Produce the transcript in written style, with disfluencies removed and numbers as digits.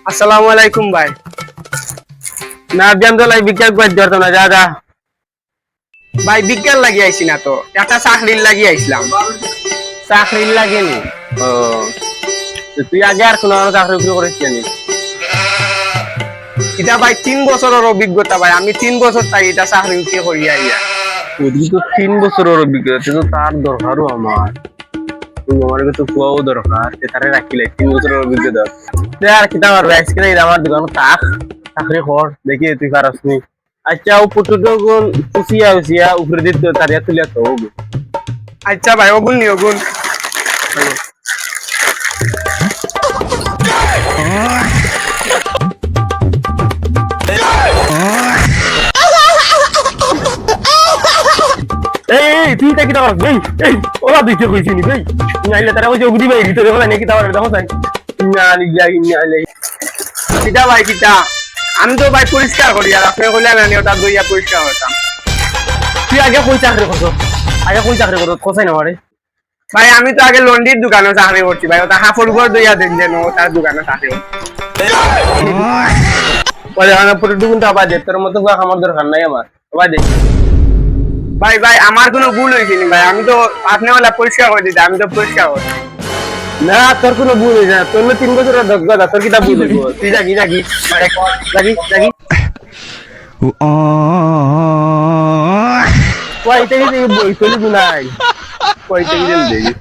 আসসালামু আলাইকুম ভাই। না বিয়ান তো লাই বিজ্ঞান কই দিত না যা যা ভাই বিজ্ঞান লাগি আইছি না তো, একটা চাকরির লাগি আইছিলাম। চাকরি লাগেনি। ও তুই আগে আর কোনো চাকরি শুরু করিস কেন? এটা ভাই 3 বছরের অভিজ্ঞতা ভাই, আমি 3 বছর তাই এটা চাকরি উঠে করি আইয়া। ওদিকে তো 3 বছরের অভিজ্ঞতা তো তার দরকারও আমার। তুই আমার কাছে কুয়াও দরকার সে তারে রাখিলে 3 বছরের অভিজ্ঞতা তুই আর কিতা পারবে আজকে আমার দোকান থাক চাকরি কর দেখি তুই পারস নি। আচ্ছা ও পুটুটো গুণ কুচিয়া উচিয়া উপরে দিতে তারিয়া তুলিয়া তো হবে। আচ্ছা ভাই, ওগুন নি ওগুন। এই তুই তা কিতা পারস এই এই ওলা দিতে কইছি নি ভাই নাইলে তারা ওই যে উগদি ভাই ভিতরে বলা নাকি কিতা পারে দেখো তাই না লিয়া না কিটা ভাই কিটা, আমি তো ভাই পরিষ্কার করি, আর আপনি কইলেন আমি ওটা দইয়া পরিষ্কার করতাম। তুই আগে কই চাকরি করছ আগে কই চাকরি করছ কোথায় না মারে ভাই আমি তো আগে লন্ডির দোকানে চাকরি করছি ভাই, ওটা হাফর ঘর দইয়া দেন যেন ওটার দোকানে চাকরি করছি। বলে আমার পুরো দুগুনটা বাজে তোর মতো আমার দরকার নাই আমার বাজে ভাই ভাই আমার কোনো ভুল হয়েছে নি ভাই, আমি তো আপনি বলে পরিষ্কার করে দিতে, আমি তো পরিষ্কার করি। না তোর কোনো ভুল হয়েছে না তোর 3 বছরের দক্ষতা তোর কিতা ভুল হইব তুই জাগি জাগি জাগি জাগি কই থেকে বই চলি নাই কই থেকে দেখি